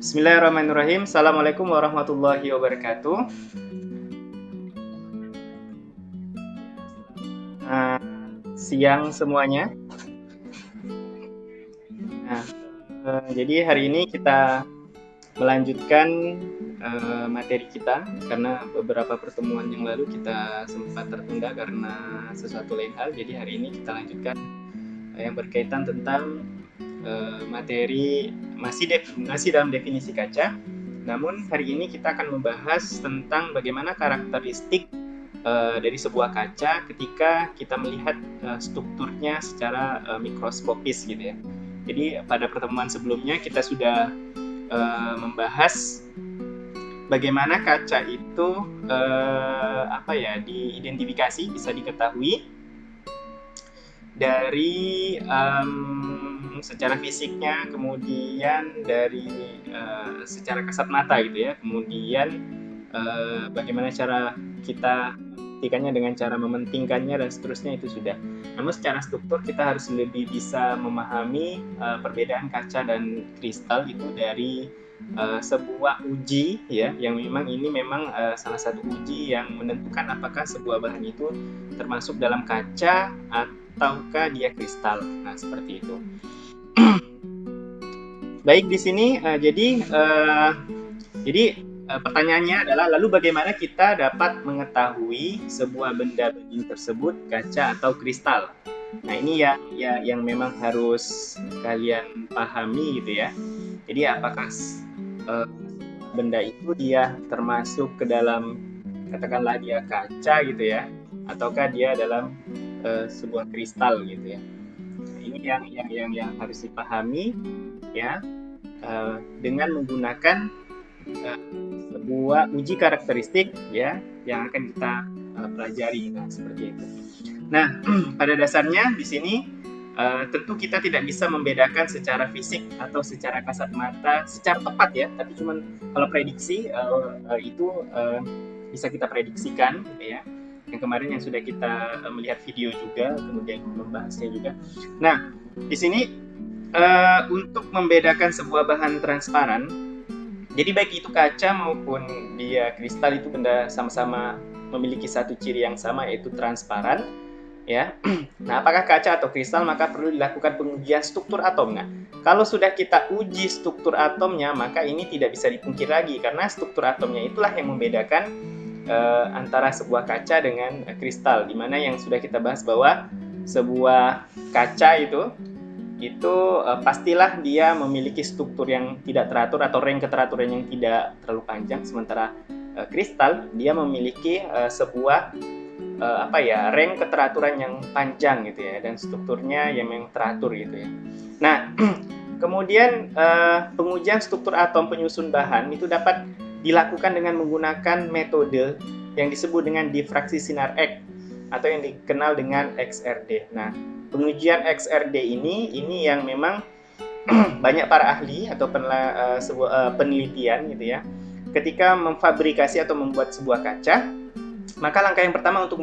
Bismillahirrahmanirrahim. Assalamualaikum warahmatullahi wabarakatuh. Nah, siang semuanya. Nah, jadi hari ini kita melanjutkan materi kita karena beberapa pertemuan yang lalu kita sempat tertunda karena sesuatu lain hal. Jadi hari ini kita lanjutkan yang berkaitan tentang materi masih dalam definisi kaca. Namun hari ini kita akan membahas tentang bagaimana karakteristik dari sebuah kaca ketika kita melihat strukturnya secara mikroskopis gitu ya. Jadi pada pertemuan sebelumnya kita sudah membahas bagaimana kaca itu diidentifikasi, bisa diketahui dari secara fisiknya, kemudian dari secara kasat mata gitu ya, kemudian bagaimana cara kita membuktikannya dengan cara mementingkannya dan seterusnya itu sudah. Namun secara struktur kita harus lebih bisa memahami perbedaan kaca dan kristal itu dari sebuah uji ya, yang memang salah satu uji yang menentukan apakah sebuah bahan itu termasuk dalam kaca ataukah dia kristal. Nah, seperti itu. Baik, di sini jadi pertanyaannya adalah, lalu bagaimana kita dapat mengetahui sebuah benda bening tersebut kaca atau kristal? Nah, ini yang memang harus kalian pahami gitu ya. Jadi apakah benda itu dia termasuk ke dalam, katakanlah dia kaca gitu ya, ataukah dia dalam sebuah kristal gitu ya. Nah, ini yang harus dipahami ya, dengan menggunakan sebuah uji karakteristik ya yang akan kita pelajari. Nah, seperti itu. Nah, pada dasarnya di sini tentu kita tidak bisa membedakan secara fisik atau secara kasat mata secara tepat ya, tapi cuman kalau prediksi itu bisa kita prediksikan gitu ya. Yang kemarin yang sudah kita melihat video juga, kemudian membahasnya juga. Nah, di sini untuk membedakan sebuah bahan transparan, jadi baik itu kaca maupun dia kristal, itu benda sama-sama memiliki satu ciri yang sama, yaitu transparan ya. Nah, apakah kaca atau kristal, maka perlu dilakukan pengujian struktur atom. Nah, kalau sudah kita uji struktur atomnya, maka ini tidak bisa dipungkir lagi, karena struktur atomnya itulah yang membedakan antara sebuah kaca dengan kristal, dimana yang sudah kita bahas bahwa sebuah kaca itu pastilah dia memiliki struktur yang tidak teratur atau range keteraturan yang tidak terlalu panjang, sementara kristal dia memiliki sebuah range keteraturan yang panjang gitu ya, dan strukturnya yang memang teratur gitu ya. Nah, kemudian pengujian struktur atom penyusun bahan itu dapat dilakukan dengan menggunakan metode yang disebut dengan difraksi sinar X atau yang dikenal dengan XRD. Nah, pengujian XRD ini yang memang banyak para ahli atau penelitian gitu ya, ketika memfabrikasi atau membuat sebuah kaca, maka langkah yang pertama untuk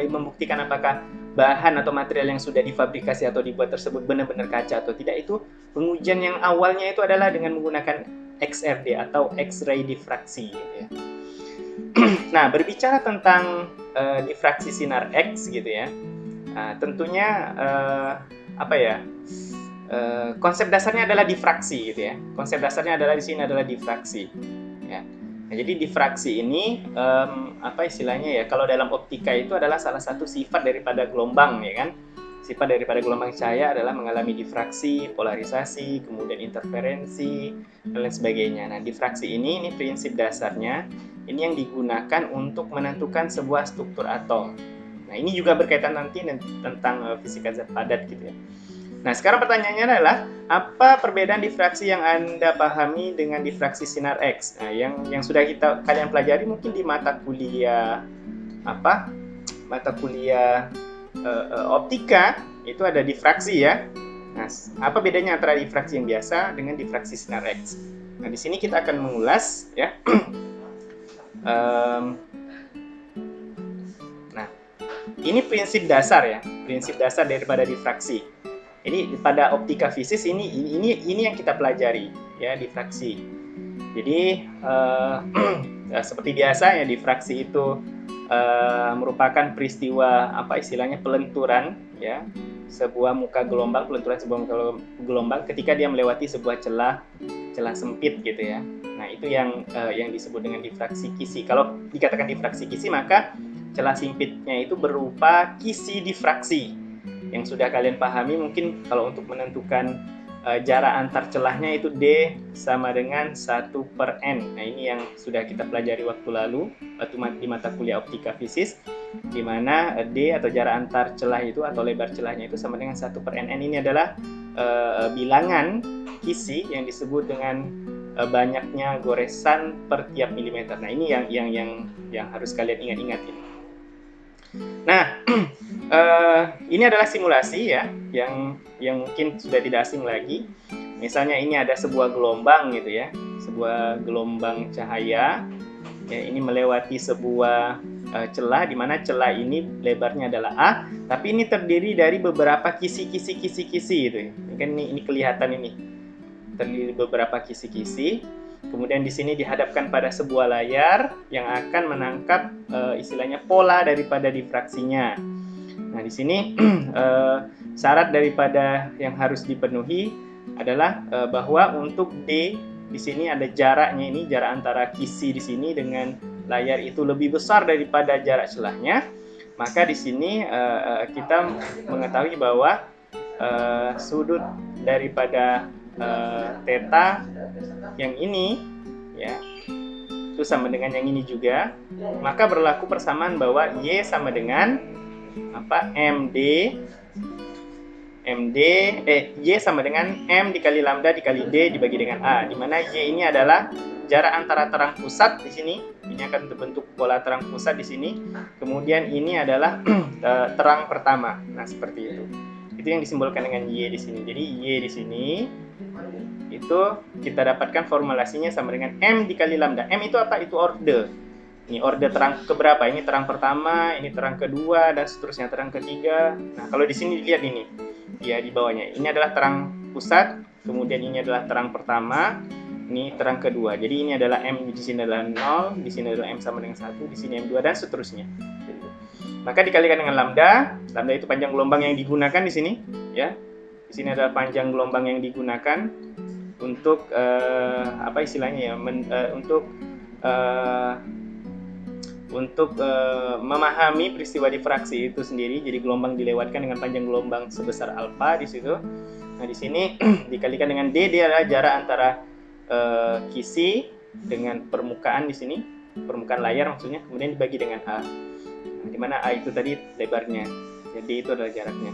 membuktikan apakah bahan atau material yang sudah difabrikasi atau dibuat tersebut benar-benar kaca atau tidak, itu pengujian yang awalnya itu adalah dengan menggunakan XRD atau X-ray diffraksi gitu ya. Nah, berbicara tentang difraksi sinar X gitu ya, tentunya konsep dasarnya adalah difraksi gitu ya. Konsep dasarnya adalah di sini adalah difraksi ya. Nah, jadi difraksi ini istilahnya ya, kalau dalam optika itu adalah salah satu sifat daripada gelombang ya kan. Sifat daripada gelombang cahaya adalah mengalami difraksi, polarisasi, kemudian interferensi dan lain sebagainya. Nah, difraksi ini prinsip dasarnya ini yang digunakan untuk menentukan sebuah struktur atom. Nah, ini juga berkaitan nanti tentang fisika zat padat gitu ya. Nah, sekarang pertanyaannya adalah, apa perbedaan difraksi yang Anda pahami dengan difraksi sinar X? Nah, yang sudah kalian pelajari mungkin di mata kuliah optika itu ada difraksi ya. Nah, apa bedanya antara difraksi yang biasa dengan difraksi sinar X? Nah, di sini kita akan mengulas ya. Nah, ini prinsip dasar ya, prinsip dasar daripada difraksi. Ini pada optika fisis ini yang kita pelajari ya, difraksi. Jadi seperti biasa ya, difraksi itu merupakan peristiwa apa istilahnya pelenturan ya, sebuah muka gelombang, pelenturan sebuah muka gelombang ketika dia melewati sebuah celah sempit gitu ya. Nah, itu yang disebut dengan difraksi kisi. Kalau dikatakan difraksi kisi, maka celah sempitnya itu berupa kisi difraksi. Yang sudah kalian pahami mungkin kalau untuk menentukan jarak antar celahnya itu D sama dengan 1/N. Nah, ini yang sudah kita pelajari waktu lalu di mata kuliah optika fisis, di mana D atau jarak antar celah itu atau lebar celahnya itu sama dengan 1/N. Ini adalah bilangan kisi yang disebut dengan banyaknya goresan per tiap milimeter. Nah, ini yang harus kalian ingat-ingat ini. Nah, ini adalah simulasi ya, yang mungkin sudah tidak asing lagi. Misalnya ini ada sebuah gelombang gitu ya, sebuah gelombang cahaya. Ya, ini melewati sebuah celah, di mana celah ini lebarnya adalah A, tapi ini terdiri dari beberapa kisi-kisi gitu ya. Ini kelihatan ini. Terdiri beberapa kisi-kisi. Kemudian di sini dihadapkan pada sebuah layar yang akan menangkap istilahnya pola daripada difraksinya. Nah, di sini syarat daripada yang harus dipenuhi adalah bahwa untuk D di sini ada jaraknya, ini jarak antara kisi di sini dengan layar itu lebih besar daripada jarak celahnya. Maka di sini kita mengetahui bahwa sudut daripada theta yang ini ya itu sama dengan yang ini juga, maka berlaku persamaan bahwa Y sama dengan apa Y sama dengan M dikali lambda dikali D dibagi dengan A, di mana Y ini adalah jarak antara terang pusat di sini, ini akan terbentuk pola terang pusat di sini, kemudian ini adalah terang pertama. Nah, seperti itu. Itu yang disimbolkan dengan Y di sini. Jadi Y di sini itu kita dapatkan formulasinya sama dengan M dikali lambda. M itu apa? Itu orde. Ini orde terang keberapa? Ini terang pertama, ini terang kedua, dan seterusnya terang ketiga. Nah, kalau di sini dilihat ini, ya di bawahnya. Ini adalah terang pusat, kemudian ini adalah terang pertama, ini terang kedua. Jadi ini adalah M di sini adalah 0, di sini adalah M sama dengan 1, di sini M2 dan seterusnya. Maka dikalikan dengan lambda. Lambda itu panjang gelombang yang digunakan di sini, ya. Di sini adalah panjang gelombang yang digunakan untuk apa istilahnya ya? Untuk memahami peristiwa difraksi itu sendiri. Jadi gelombang dilewatkan dengan panjang gelombang sebesar alfa di situ. Nah, di sini dikalikan dengan D, dia adalah jarak antara kisi dengan permukaan di sini, permukaan layar maksudnya, kemudian dibagi dengan A. Nah, di mana A itu tadi lebarnya. Jadi itu adalah jaraknya.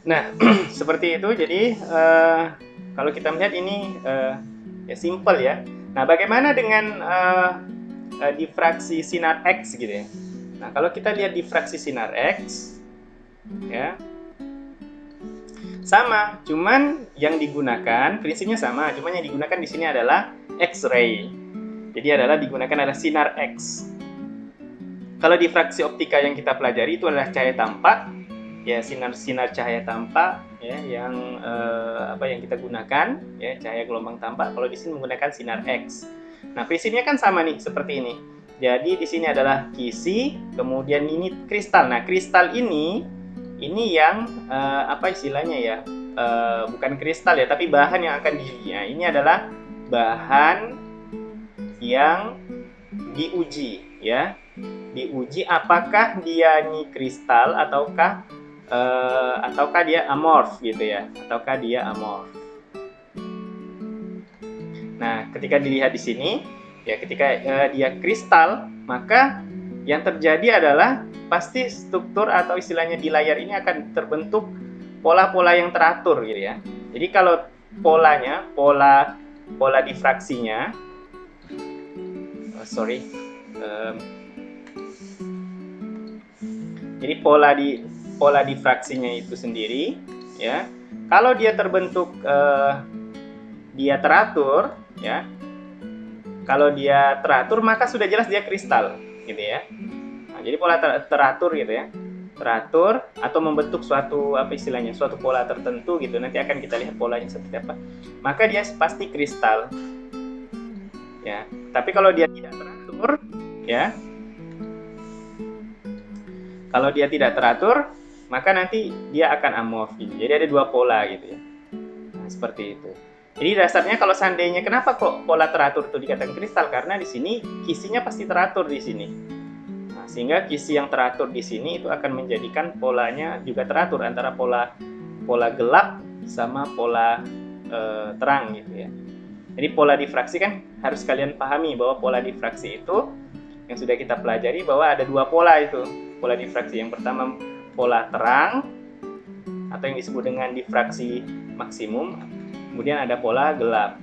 Nah, seperti itu. Jadi kalau kita melihat ini ya simple ya. Nah, bagaimana dengan difraksi sinar X gitu ya. Nah, kalau kita lihat difraksi sinar X ya sama, cuman yang digunakan prinsipnya sama, cuman yang digunakan di sini adalah X-ray. Jadi digunakan adalah sinar X. Kalau difraksi optika yang kita pelajari itu adalah cahaya tampak, ya sinar cahaya tampak ya yang yang kita gunakan ya, cahaya gelombang tampak. Kalau di sini menggunakan sinar X. Nah, prinsipnya kan sama nih, seperti ini. Jadi di sini adalah kisi, kemudian ini kristal. Nah, kristal ini yang apa istilahnya ya? Bukan kristal ya, tapi bahan yang akan diuji. Ini adalah bahan yang diuji ya. Diuji apakah dia ini kristal ataukah dia amorf gitu ya, ataukah dia amorf. Nah, ketika dilihat di sini, ya ketika dia kristal, maka yang terjadi adalah pasti struktur atau istilahnya di layar ini akan terbentuk pola-pola yang teratur gitu ya. Jadi kalau polanya, pola difraksinya, jadi pola difraksinya itu sendiri, ya. Kalau dia terbentuk dia teratur, ya. Kalau dia teratur maka sudah jelas dia kristal, gitu ya. Nah, jadi pola teratur gitu ya. teratur atau membentuk suatu suatu pola tertentu gitu. Nanti akan kita lihat polanya seperti apa. Maka dia pasti kristal. Ya, tapi kalau dia tidak teratur, ya. Kalau dia tidak teratur, maka nanti dia akan amorf gitu. Jadi ada dua pola gitu ya. Nah, seperti itu. Jadi dasarnya kalau seandainya kenapa kok pola teratur itu dikatakan kristal? Karena di sini kisinya pasti teratur di sini. Nah, sehingga kisi yang teratur di sini itu akan menjadikan polanya juga teratur antara pola gelap sama pola terang gitu ya. Jadi pola difraksi kan harus kalian pahami bahwa pola difraksi itu yang sudah kita pelajari bahwa ada dua pola itu. Pola difraksi yang pertama pola terang atau yang disebut dengan difraksi maksimum, kemudian ada pola gelap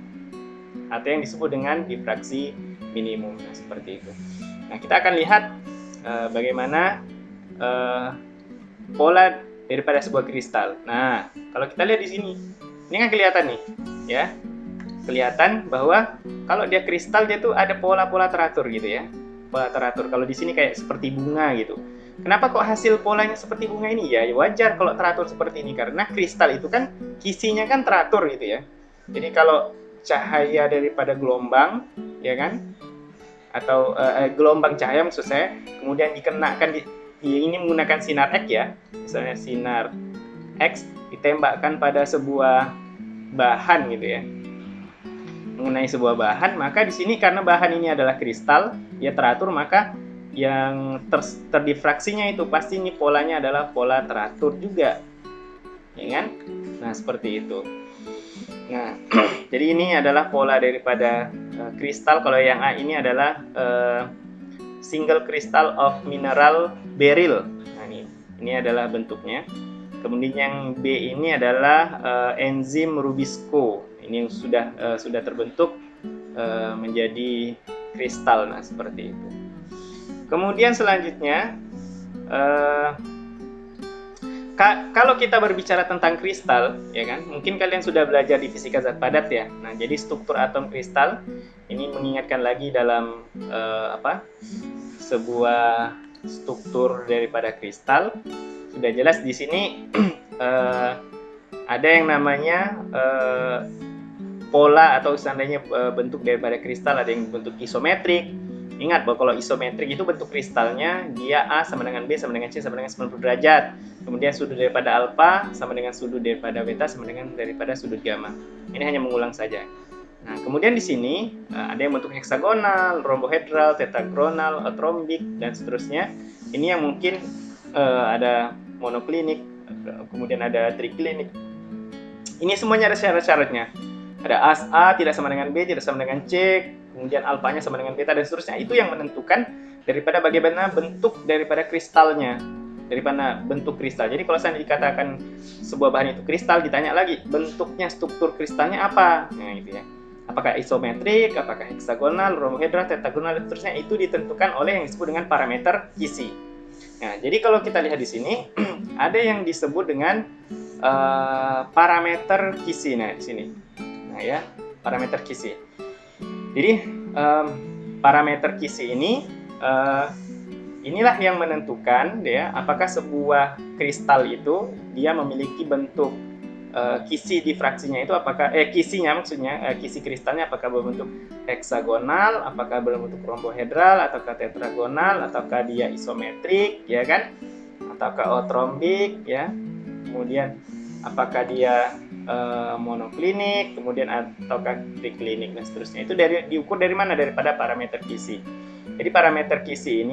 atau yang disebut dengan difraksi minimum. Nah, seperti itu. Nah, kita akan lihat bagaimana pola daripada sebuah kristal. Nah, kalau kita lihat di sini, ini kan kelihatan nih, ya. Kelihatan bahwa kalau dia kristal dia tuh ada pola-pola teratur gitu ya. Pola teratur. Kalau di sini kayak seperti bunga gitu. Kenapa kok hasil polanya seperti bunga ini? Ya wajar kalau teratur seperti ini karena kristal itu kan kisinya kan teratur gitu ya. Jadi kalau cahaya daripada gelombang, ya kan? Atau gelombang cahaya maksud saya, kemudian dikenakan ini menggunakan sinar X ya. Misalnya sinar X ditembakkan pada sebuah bahan gitu ya. Mengenai sebuah bahan, maka di sini karena bahan ini adalah kristal, ya teratur, maka yang terdifraksinya itu pasti ini polanya adalah pola teratur juga, ya kan? Nah, seperti itu. Nah, jadi ini adalah pola daripada kristal. Kalau yang A ini adalah single crystal of mineral beryl. Nah, ini adalah bentuknya. Kemudian yang B ini adalah enzim rubisco. Ini yang sudah terbentuk menjadi kristal. Nah, seperti itu. Kemudian selanjutnya, kalau kita berbicara tentang kristal, ya kan, mungkin kalian sudah belajar di fisika zat padat ya. Nah, jadi struktur atom kristal ini mengingatkan lagi dalam sebuah struktur daripada kristal. Sudah jelas di sini ada yang namanya pola atau seandainya bentuk daripada kristal, ada yang bentuk isometrik. Ingat bahwa kalau isometrik itu bentuk kristalnya dia A sama dengan B sama dengan C sama dengan 90 derajat. Kemudian sudut daripada alfa sama dengan sudut daripada beta sama dengan daripada sudut gamma. Ini hanya mengulang saja. Nah, kemudian di sini ada yang bentuk heksagonal, rombohedral, tetragonal, atrombik dan seterusnya. Ini yang mungkin ada monoklinik, kemudian ada triklinik. Ini semuanya ada syarat-syaratnya. Ada A tidak sama dengan B, tidak sama dengan C, kemudian alfanya sama dengan beta dan seterusnya. Itu yang menentukan daripada bagaimana bentuk daripada kristalnya, daripada bentuk kristal. Jadi kalau saya dikatakan sebuah bahan itu kristal, ditanya lagi bentuknya, struktur kristalnya apa? Nah, gitu ya. Apakah isometrik, apakah heksagonal, rombohedral, tetragonal dan seterusnya, itu ditentukan oleh yang disebut dengan parameter kisi. Nah, jadi kalau kita lihat di sini ada yang disebut dengan parameter kisi. Nah, di sini. Nah, ya, parameter kisi. Jadi parameter kisi ini inilah yang menentukan ya apakah sebuah kristal itu dia memiliki bentuk kisi difraksinya itu apakah kisinya maksudnya kisi kristalnya apakah berbentuk heksagonal, apakah berbentuk rombohedral ataukah tetragonal ataukah dia isometrik ya kan, ataukah atrombik ya, kemudian apakah dia monoklinik, kemudian ataukah triklinik dan seterusnya. Itu diukur dari mana? Daripada parameter kisi. Jadi parameter kisi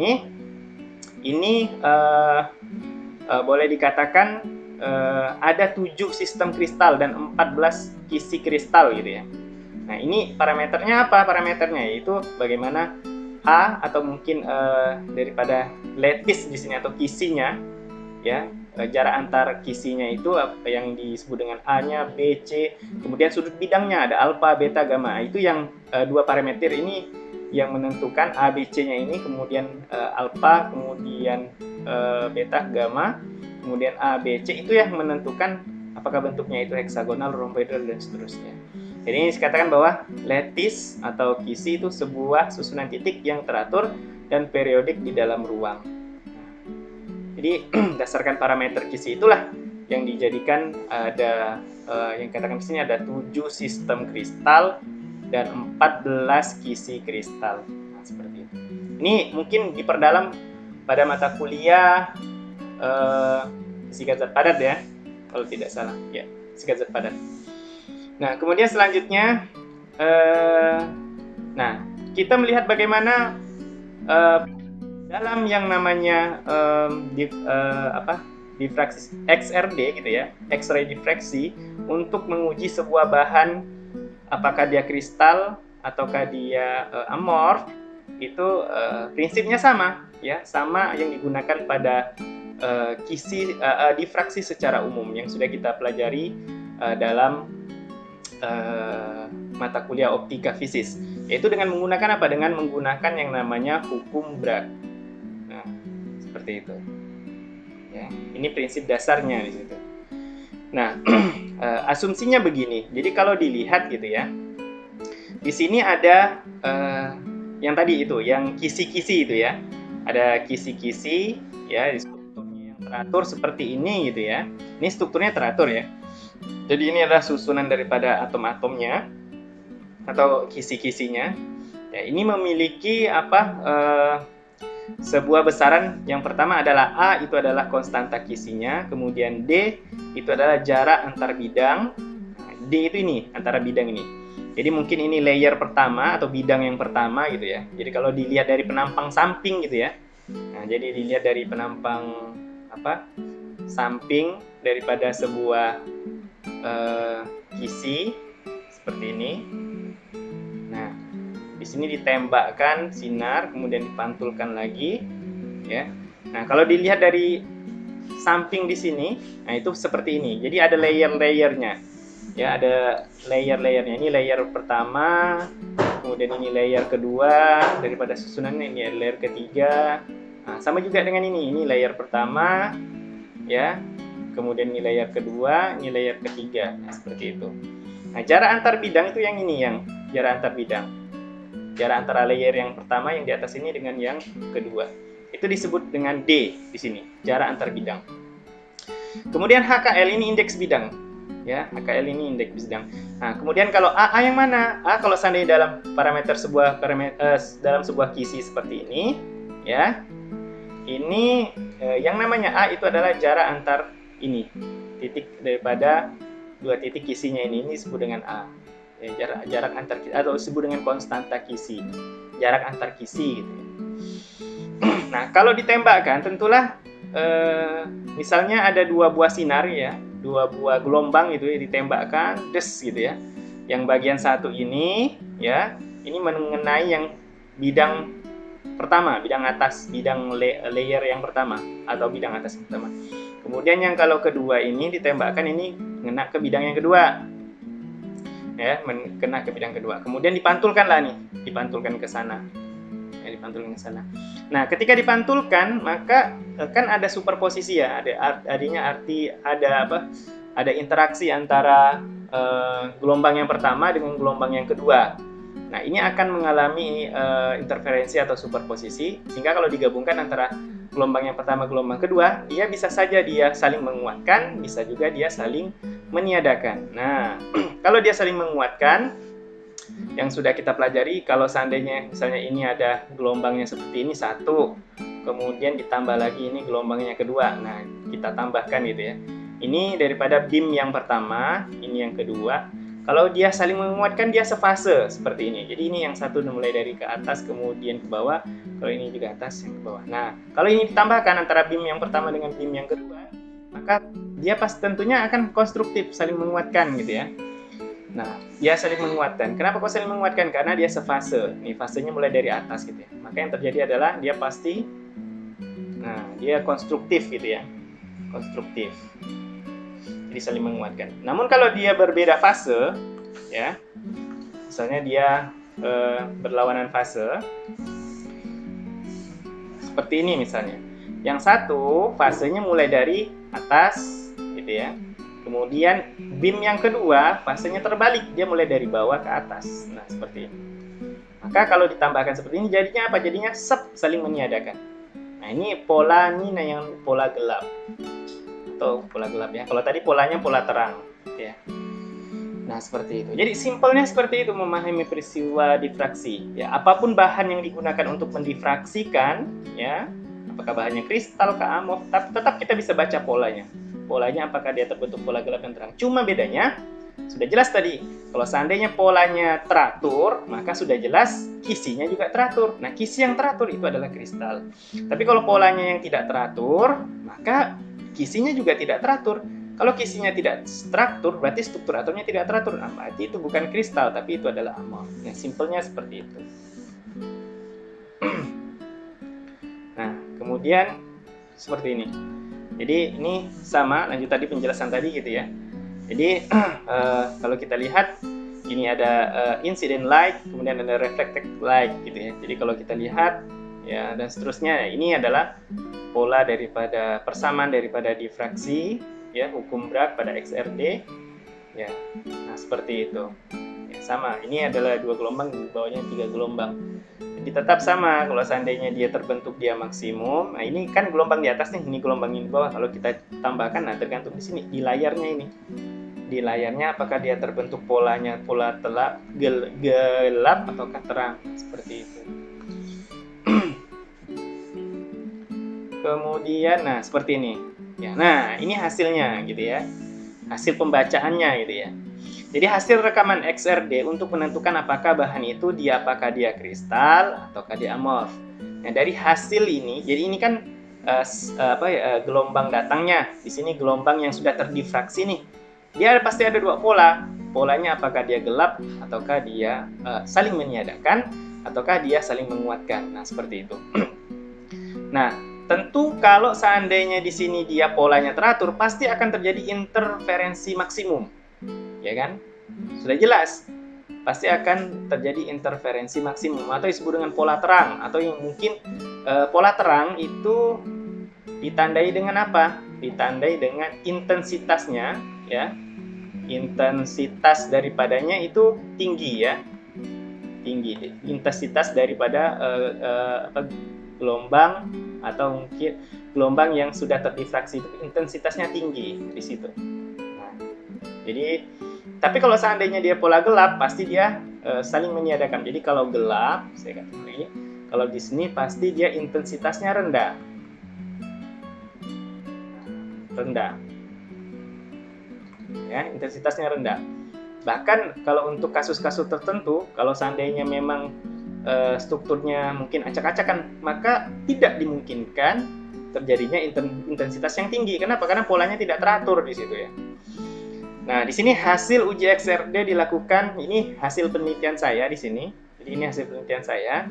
ini boleh dikatakan ada 7 sistem kristal dan 14 kisi kristal gitu ya. Nah, ini parameternya apa? Parameternya yaitu bagaimana A atau mungkin daripada lattice di sini atau kisinya ya. Jarak antar kisinya itu yang disebut dengan A-nya, B, C, kemudian sudut bidangnya ada alfa, beta, gamma. Itu yang dua parameter ini yang menentukan A, B, C-nya ini, kemudian alfa, kemudian beta, gamma, kemudian A, B, C itu yang menentukan apakah bentuknya itu heksagonal, rombohedral dan seterusnya. Jadi ini dikatakan bahwa lattice atau kisi itu sebuah susunan titik yang teratur dan periodik di dalam ruang. Jadi berdasarkan parameter kisi itulah yang dijadikan ada yang katakan di sini ada 7 sistem kristal dan 14 kisi kristal. Nah, seperti itu. Ini mungkin diperdalam pada mata kuliah fisika zat padat ya, kalau tidak salah. Ya, fisika zat padat. Nah, kemudian selanjutnya kita melihat bagaimana dalam yang namanya difraksi XRD gitu ya, X-ray diffraksi, untuk menguji sebuah bahan apakah dia kristal ataukah dia amorf, itu prinsipnya sama ya, sama yang digunakan pada difraksi secara umum yang sudah kita pelajari dalam mata kuliah optika fisis, yaitu dengan menggunakan apa? Dengan menggunakan yang namanya hukum Bragg. Nah, seperti itu. Ya, ini prinsip dasarnya di situ. Nah, asumsinya begini. Jadi kalau dilihat gitu ya, di sini ada yang tadi itu, yang kisi-kisi itu ya, ada kisi-kisi ya, strukturnya yang teratur seperti ini gitu ya. Ini strukturnya teratur ya. Jadi ini adalah susunan daripada atom-atomnya atau kisi-kisinya. Ya, ini memiliki sebuah besaran. Yang pertama adalah A, itu adalah konstanta kisinya. Kemudian D, itu adalah jarak antar bidang. D itu ini, antara bidang ini. Jadi mungkin ini layer pertama atau bidang yang pertama gitu ya. Jadi kalau dilihat dari penampang samping gitu ya. Nah, jadi dilihat dari penampang samping daripada sebuah kisi seperti ini. Nah, di sini ditembakkan sinar, kemudian dipantulkan lagi, ya. Nah, kalau dilihat dari samping di sini, nah itu seperti ini. Jadi ada layer-layernya, ya, ada layer-layernya. Ini layer pertama, kemudian ini layer kedua daripada susunannya, ini layer ketiga. Nah, sama juga dengan ini layer pertama, ya. Kemudian ini layer kedua, ini layer ketiga, nah, seperti itu. Nah, jarak antar bidang itu yang ini, yang jarak antar bidang. Jarak antara layer yang pertama yang di atas ini dengan yang kedua. Itu disebut dengan D di sini, jarak antar bidang. Kemudian HKL ini indeks bidang. Ya, HKL ini indeks bidang. Nah, kemudian kalau A yang mana? A kalau seandainya dalam parameter dalam sebuah kisi seperti ini, ya. Ini yang namanya A itu adalah jarak antar ini, titik daripada dua titik kisinya ini disebut dengan A. Ya, jarak antar atau disebut dengan konstanta kisi, jarak antar kisi gitu ya. Nah, kalau ditembakkan tentulah misalnya ada dua buah sinar ya, dua buah gelombang itu ya, ditembakkan des gitu ya. Yang bagian satu ini ya, ini mengenai yang bidang pertama, bidang atas, bidang layer yang pertama atau bidang atas yang pertama. Kemudian yang kalau kedua ini ditembakkan ini kena ke bidang yang kedua. Ya, kena ke bidang kedua. Kemudian dipantulkanlah nih, dipantulkan ke sana. Ya, dipantulkan ke sana. Nah, ketika dipantulkan, maka kan ada superposisi ya, ada interaksi antara gelombang yang pertama dengan gelombang yang kedua. Nah, ini akan mengalami interferensi atau superposisi, sehingga kalau digabungkan antara gelombang yang pertama, gelombang kedua, dia bisa saja dia saling menguatkan, bisa juga dia saling meniadakan. Nah, kalau dia saling menguatkan, yang sudah kita pelajari, kalau seandainya misalnya ini ada gelombangnya seperti ini satu, kemudian ditambah lagi ini gelombangnya kedua, nah kita tambahkan gitu ya. Ini daripada beam yang pertama, ini yang kedua. Kalau dia saling menguatkan, dia sefase seperti ini. Jadi ini yang satu mulai dari ke atas kemudian ke bawah. Kalau ini juga atas yang ke bawah. Nah, kalau ini ditambahkan antara beam yang pertama dengan beam yang kedua, maka dia tentunya akan konstruktif, saling menguatkan gitu ya. Nah, dia saling menguatkan. Kenapa kok saling menguatkan? Karena dia sefase. Nih, fasenya mulai dari atas gitu ya. Maka yang terjadi adalah dia pasti, nah, dia konstruktif gitu ya. Konstruktif. Jadi saling menguatkan. Namun kalau dia berbeda fase, ya, misalnya dia berlawanan fase, seperti ini misalnya. Yang satu fasenya mulai dari atas, gitu ya. Kemudian beam yang kedua fasenya terbalik, dia mulai dari bawah ke atas. Nah, seperti ini. Maka kalau ditambahkan seperti ini, jadinya apa? Jadinya saling meniadakan. Nah, Nah, ini pola ini yang pola gelap atau pola gelap ya. Kalau tadi polanya pola terang, ya. Nah, seperti itu. Jadi simpelnya seperti itu memahami peristiwa difraksi. Ya, apapun bahan yang digunakan untuk mendifraksikan, ya, apakah bahannya kristal, amorf, tetap kita bisa baca polanya. Polanya apakah dia terbentuk pola gelap dan terang. Cuma bedanya sudah jelas tadi, kalau seandainya polanya teratur, maka sudah jelas kisinya juga teratur. Nah, kisi yang teratur itu adalah kristal. Tapi kalau polanya yang tidak teratur, maka kisinya juga tidak teratur. Kalau kisinya tidak teratur, berarti struktur atomnya tidak teratur. Nah, berarti itu bukan kristal, tapi itu adalah amorf. Nah, simpelnya seperti itu. Nah, kemudian seperti ini. Jadi ini sama, lanjut tadi penjelasan tadi gitu ya. Jadi kalau kita lihat ini ada incident light, kemudian ada reflected light gitu ya. Jadi kalau kita lihat ya dan seterusnya, ini adalah pola daripada persamaan daripada difraksi ya, hukum Bragg pada XRD ya. Nah, seperti itu. Ya, sama. Ini adalah 2 gelombang, di bawahnya 3 gelombang. Jadi tetap sama kalau seandainya dia terbentuk dia maksimum. Nah, ini kan gelombang di atas nih, ini gelombang di bawah. Kalau kita tambahkan, nah tergantung di sini di layarnya ini. Di layarnya apakah dia terbentuk polanya pola gelap ataukah terang, seperti itu. Kemudian nah seperti ini. Ya, nah ini hasilnya gitu ya. Hasil pembacaannya gitu ya. Jadi hasil rekaman XRD untuk menentukan apakah bahan itu apakah dia kristal ataukah dia amorf. Nah, dari hasil ini, jadi ini kan gelombang datangnya. Di sini gelombang yang sudah terdifraksi nih. Dia pasti ada 2 pola. Polanya apakah dia gelap ataukah dia saling meniadakan ataukah dia saling menguatkan. Nah, seperti itu. Nah, tentu kalau seandainya di sini dia polanya teratur, pasti akan terjadi interferensi maksimum. Ya kan? Sudah jelas. Pasti akan terjadi interferensi maksimum atau disebut dengan pola terang, atau yang mungkin pola terang itu ditandai dengan apa? Ditandai dengan intensitasnya ya. Intensitas daripadanya itu tinggi ya. Tinggi. Intensitas daripada gelombang atau mungkin gelombang yang sudah terdifraksi itu intensitasnya tinggi di situ. Nah, jadi tapi kalau seandainya dia pola gelap, pasti dia saling meniadakan. Jadi kalau gelap, saya katakan ini, kalau di sini pasti dia intensitasnya rendah. Rendah. Ya, intensitasnya rendah. Bahkan kalau untuk kasus-kasus tertentu, kalau seandainya memang strukturnya mungkin acak-acakan, maka tidak dimungkinkan terjadinya intensitas yang tinggi. Kenapa? Karena polanya tidak teratur di situ ya. Nah, di sini hasil uji XRD dilakukan, ini hasil penelitian saya di sini. Jadi ini hasil penelitian saya.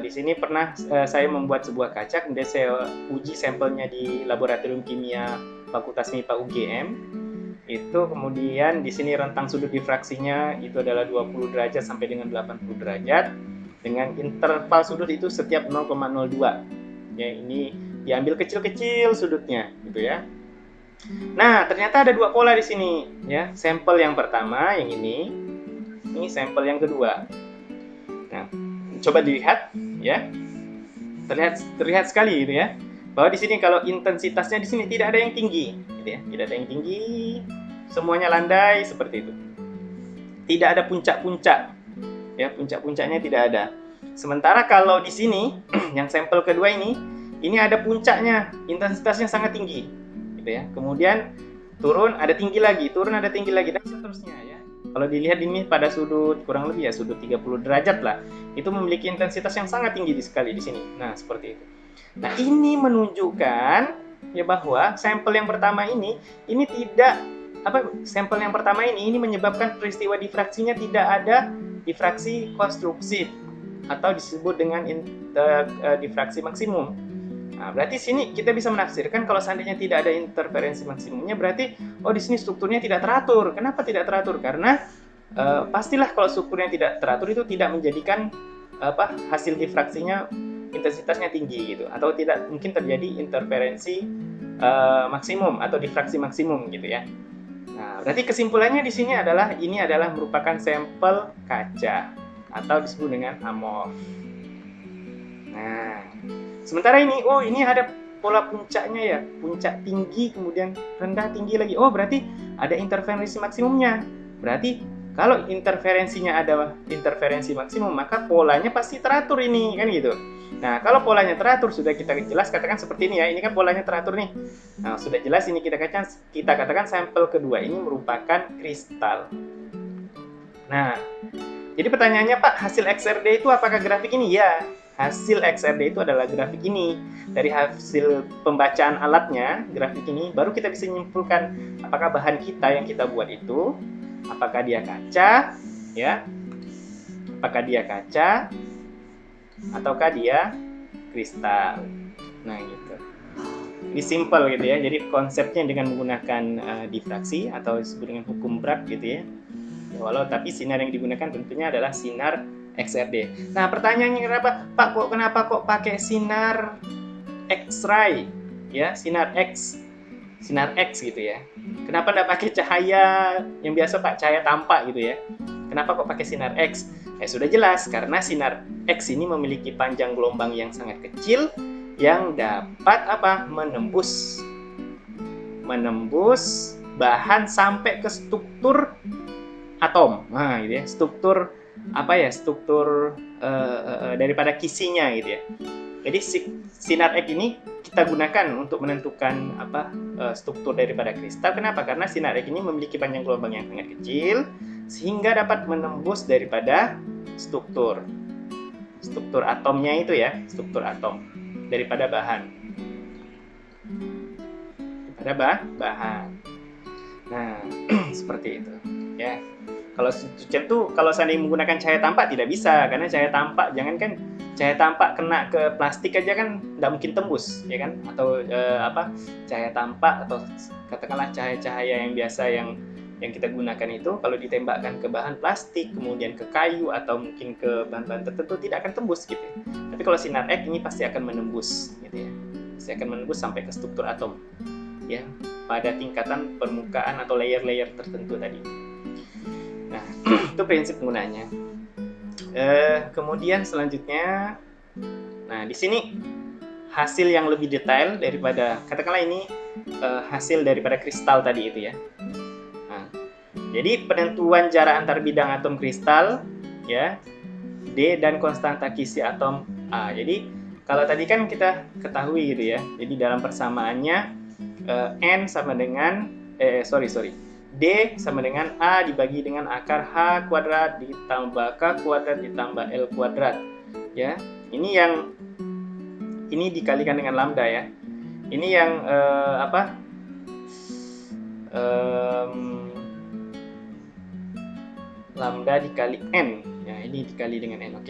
Di sini pernah saya membuat sebuah kaca, kemudian saya uji sampelnya di Laboratorium Kimia Fakultas MIPA UGM. Itu kemudian di sini rentang sudut difraksinya itu adalah 20 derajat sampai dengan 80 derajat dengan interval sudut itu setiap 0,02. Ya, ini diambil kecil-kecil sudutnya gitu ya. Nah, ternyata ada 2 pola di sini ya. Sampel yang pertama yang ini sampel yang kedua. Nah, coba dilihat ya. Terlihat sekali gitu ya. Bahwa di sini kalau intensitasnya di sini tidak ada yang tinggi gitu ya. Tidak ada yang tinggi. Semuanya landai seperti itu. Tidak ada puncak-puncak. Ya, puncak-puncaknya tidak ada. Sementara kalau di sini yang sampel kedua ini ada puncaknya, intensitasnya sangat tinggi. Gitu ya. Kemudian turun ada tinggi lagi, dan seterusnya ya. Kalau dilihat ini pada sudut kurang lebih ya sudut 30 derajat lah, itu memiliki intensitas yang sangat tinggi sekali di sini. Nah, seperti itu. Nah, ini menunjukkan ya bahwa sampel yang pertama ini tidak sampel yang pertama ini menyebabkan peristiwa difraksinya tidak ada difraksi konstruksi atau disebut dengan difraksi maksimum. Nah, berarti sini kita bisa menafsirkan kalau seandainya tidak ada interferensi maksimumnya, berarti di sini strukturnya tidak teratur. Kenapa tidak teratur? Karena pastilah kalau strukturnya tidak teratur itu tidak menjadikan hasil difraksinya intensitasnya tinggi gitu, atau tidak mungkin terjadi interferensi maksimum atau difraksi maksimum gitu ya. Nah, berarti kesimpulannya di sini adalah ini adalah merupakan sampel kaca atau disebut dengan amorf. Nah, Sementara ini, oh ini ada pola puncaknya ya, puncak tinggi kemudian rendah tinggi lagi. Oh berarti ada interferensi maksimumnya. Berarti kalau interferensinya ada interferensi maksimum, maka polanya pasti teratur ini, kan gitu. Nah, kalau polanya teratur sudah kita jelas katakan seperti ini ya. Ini kan polanya teratur nih. Nah, sudah jelas ini kita katakan sampel kedua ini merupakan kristal. Nah, jadi pertanyaannya Pak, hasil XRD itu apakah grafik ini? Ya, hasil XRD itu adalah grafik ini. Dari hasil pembacaan alatnya, grafik ini, baru kita bisa menyimpulkan apakah bahan kita yang kita buat itu, apakah dia kaca, ya, apakah dia kaca, ataukah dia kristal. Nah, gitu. Ini simple gitu ya. Jadi konsepnya dengan menggunakan difraksi atau disebut dengan hukum Bragg gitu ya. Tapi sinar yang digunakan tentunya adalah sinar XRD. Nah, pertanyaannya Pak, kenapa kok pakai sinar X-ray? Ya, sinar X gitu ya. Kenapa enggak pakai cahaya yang biasa Pak, cahaya tampak gitu ya? Kenapa kok pakai sinar X? Sudah jelas, karena sinar X ini memiliki panjang gelombang yang sangat kecil yang dapat menembus bahan sampai ke struktur atom. Nah, gitu ya. Struktur daripada kisinya gitu ya. Jadi sinar X ini kita gunakan untuk menentukan struktur daripada kristal. Kenapa? Karena sinar X ini memiliki panjang gelombang yang sangat kecil sehingga dapat menembus daripada struktur atomnya itu ya, struktur atom daripada bahan. Nah, seperti itu ya. Kalau seandainya menggunakan cahaya tampak tidak bisa, karena cahaya tampak, jangankan cahaya tampak kena ke plastik aja kan tidak mungkin tembus, ya kan? Atau cahaya tampak atau katakanlah cahaya-cahaya yang biasa yang kita gunakan itu kalau ditembakkan ke bahan plastik, kemudian ke kayu atau mungkin ke bahan-bahan tertentu tidak akan tembus gitu. Tapi kalau sinar X ini pasti akan menembus gitu ya. Pasti akan menembus sampai ke struktur atom. Ya, pada tingkatan permukaan atau layer-layer tertentu tadi. Nah, itu prinsip penggunaannya. Kemudian selanjutnya, nah di sini hasil yang lebih detail daripada katakanlah ini hasil daripada kristal tadi itu ya. Nah, jadi penentuan jarak antar bidang atom kristal ya, D dan konstanta kisi atom A. Jadi kalau tadi kan kita ketahui gitu ya. Jadi dalam persamaannya N sama dengan D sama dengan A dibagi dengan akar H kuadrat ditambah K kuadrat ditambah L kuadrat ya. Ini dikalikan dengan lambda ya. Ini yang lambda dikali N ya, ini dikali dengan N.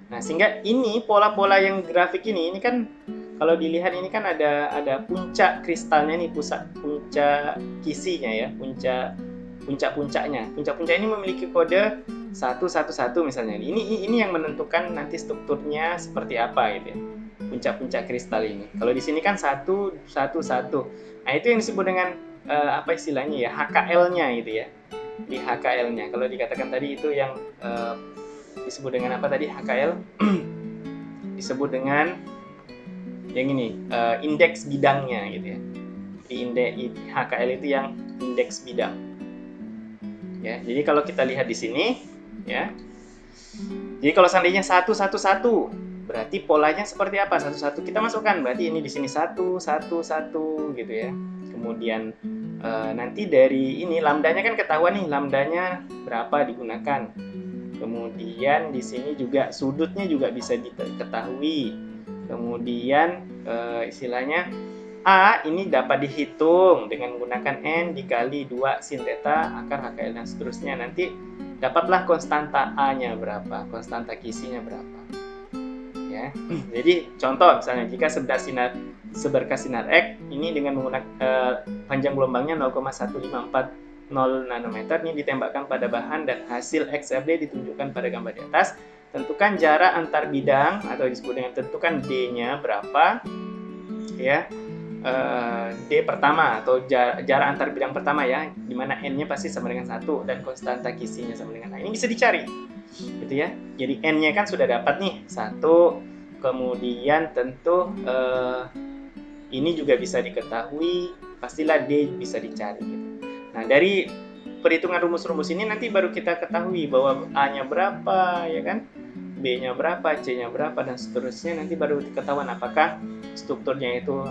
Nah, sehingga ini pola-pola yang grafik ini kan kalau dilihat ini kan ada puncak kristalnya nih, puncak kisinya ya, puncak-puncaknya. Puncak-puncak ini memiliki kode 111 misalnya. Ini yang menentukan nanti strukturnya seperti apa gitu ya. Puncak-puncak kristal ini. Kalau di sini kan 111. Nah, itu yang disebut dengan istilahnya ya, HKL-nya gitu ya. Di HKL-nya. Kalau dikatakan tadi itu yang disebut dengan apa tadi HKL? Disebut dengan yang ini indeks bidangnya gitu ya. Di HKL itu yang indeks bidang. Ya, jadi kalau kita lihat di sini ya. Jadi kalau seandainya 111 berarti polanya seperti apa? 11 kita masukkan berarti ini di sini 111 gitu ya. Kemudian nanti dari ini lambdanya kan ketahuan nih, lambdanya berapa digunakan. Kemudian di sini juga sudutnya juga bisa diketahui. Kemudian istilahnya A ini dapat dihitung dengan menggunakan N dikali 2 sin theta akar HKL dan seterusnya. Nanti dapatlah konstanta A-nya berapa, konstanta kisinya berapa. Ya. Jadi contoh misalnya jika seberkas sinar X ini dengan menggunakan panjang gelombangnya 0,1540 nanometer ini ditembakkan pada bahan dan hasil XRD ditunjukkan pada gambar di atas. Tentukan jarak antar bidang atau disebut dengan tentukan D-nya berapa ya. D pertama atau jarak antar bidang pertama ya, dimana N-nya pasti sama dengan 1 dan konstanta kisinya sama dengan A. Ini bisa dicari gitu ya. Jadi N-nya kan sudah dapat nih 1, Kemudian tentu ini juga bisa diketahui, pastilah D bisa dicari gitu. Nah, dari perhitungan rumus-rumus ini nanti baru kita ketahui bahwa A-nya berapa, ya kan? B-nya berapa, C-nya berapa, dan seterusnya. Nanti baru diketahuan apakah strukturnya itu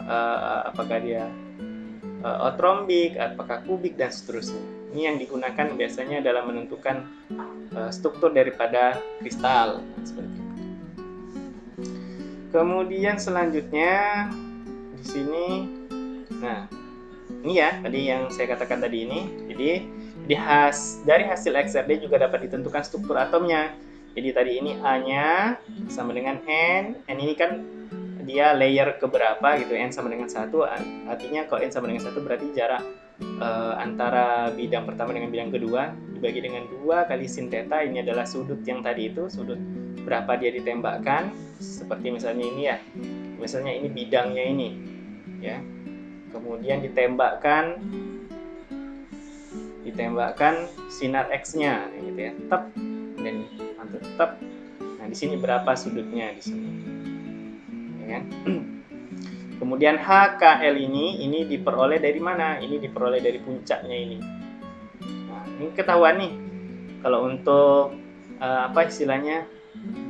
apakah dia outrombik, apakah kubik, dan seterusnya. Ini yang digunakan biasanya dalam menentukan struktur daripada kristal, seperti itu. Kemudian selanjutnya di sini, nah ini ya tadi yang saya katakan tadi ini. Jadi dari hasil XRD juga dapat ditentukan struktur atomnya. Jadi tadi ini A-nya sama dengan N ini kan dia layer keberapa gitu, N sama dengan 1, artinya kalau N sama dengan 1 berarti jarak antara bidang pertama dengan bidang kedua dibagi dengan 2 kali sin theta. Ini adalah sudut yang tadi itu, sudut berapa dia ditembakkan, seperti misalnya ini ya, misalnya ini bidangnya ini ya, kemudian ditembakkan sinar X-nya gitu ya, tep, dan tetap. Nah, di sini berapa sudutnya di sini, ya kan? Kemudian HKL ini diperoleh dari mana? Ini diperoleh dari puncaknya ini. Nah, ini ketahuan nih. Kalau untuk apa istilahnya,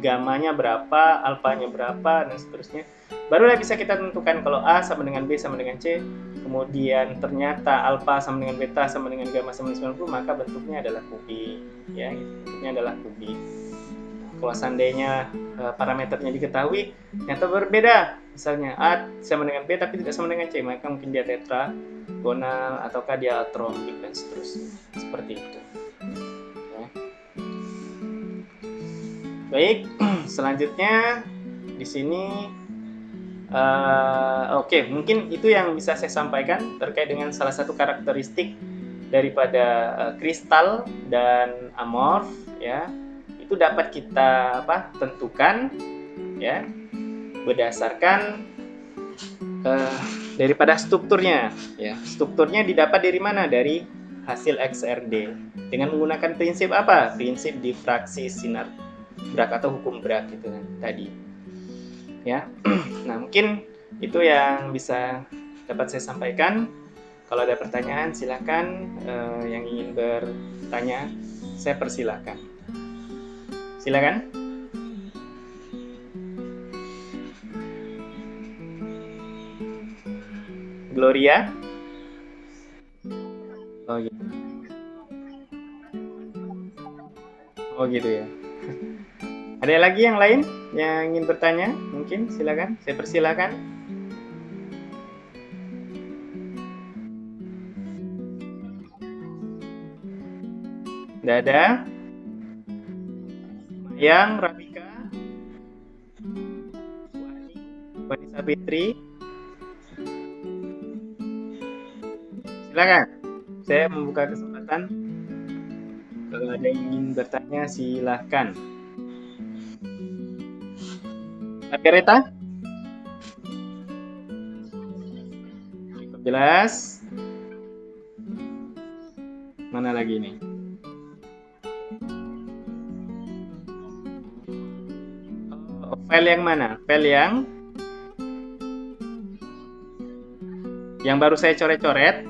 gamanya berapa, alfanya berapa, dan seterusnya. Barulah bisa kita tentukan kalau A sama dengan B sama dengan C, kemudian ternyata alfa sama dengan beta sama dengan gamma sama dengan 90, maka bentuknya adalah kubik, ya, gitu. Bentuknya adalah kubik. Kalau seandainya parameternya diketahui ternyata berbeda, misalnya A sama dengan B tapi tidak sama dengan C, maka mungkin dia tetragonal ataukah dia outrombik dan seterusnya, seperti itu ya. Baik, selanjutnya di sini oke, mungkin itu yang bisa saya sampaikan terkait dengan salah satu karakteristik daripada kristal dan amorf ya. Itu dapat kita tentukan ya berdasarkan daripada strukturnya ya. Strukturnya didapat dari mana? Dari hasil XRD dengan menggunakan prinsip apa? Prinsip difraksi sinar Bragg atau hukum Bragg gitu kan tadi ya. Nah, mungkin itu yang bisa dapat saya sampaikan. Kalau ada pertanyaan silakan, yang ingin bertanya saya persilakan. Silakan. Gloria. Oh gitu. Oh gitu ya. Ada lagi yang lain yang ingin bertanya? Mungkin silakan, saya persilakan. Tidak ada? Yang Rafika, Wani Sabitri, silakan. Saya membuka kesempatan. Kalau ada yang ingin bertanya, silakan. Margareta? Cukup jelas. Mana lagi nih? File yang mana? File yang baru saya coret-coret.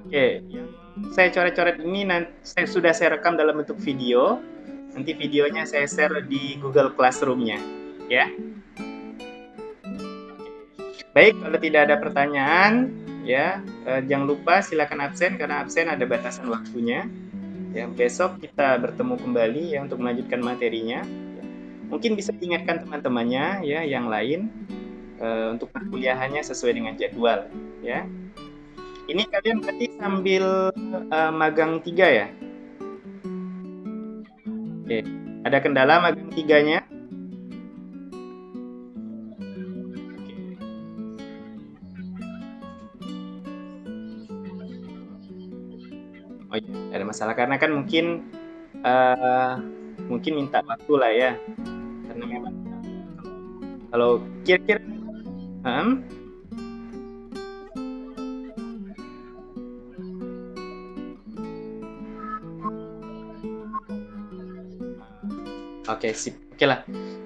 Oke, yang saya coret-coret ini sudah saya rekam dalam bentuk video. Nanti videonya saya share di Google Classroom-nya, ya. Baik, kalau tidak ada pertanyaan, ya jangan lupa silakan absen karena absen ada batasan waktunya. Ya, besok kita bertemu kembali ya untuk melanjutkan materinya. Mungkin bisa diingatkan teman-temannya ya yang lain untuk perkuliahannya sesuai dengan jadwal ya. Ini kalian berarti sambil magang 3 ya? Oke. Ada kendala magang 3-nya? Oh iya, ada masalah karena kan mungkin minta waktu lah ya. Karena memang kalau kira-kira Oke, sip. Oke lah.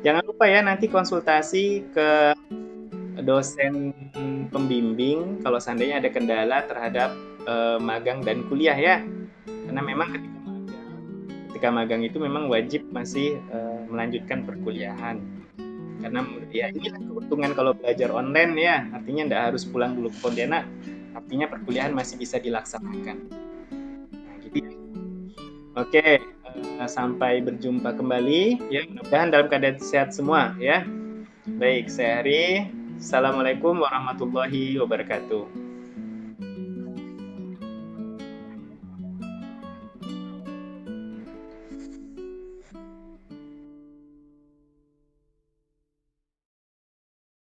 Jangan lupa ya nanti konsultasi ke dosen pembimbing kalau seandainya ada kendala terhadap magang dan kuliah ya. Karena memang ketika magang itu memang wajib masih melanjutkan perkuliahan. Karena ya inilah keuntungan kalau belajar online ya, artinya tidak harus pulang dulu ke Pontianak, artinya perkuliahan masih bisa dilaksanakan. Nah, gitu ya. Oke, sampai berjumpa kembali ya, mudah-mudahan dalam keadaan sehat semua ya. Baik, saya Hari. Assalamualaikum warahmatullahi wabarakatuh.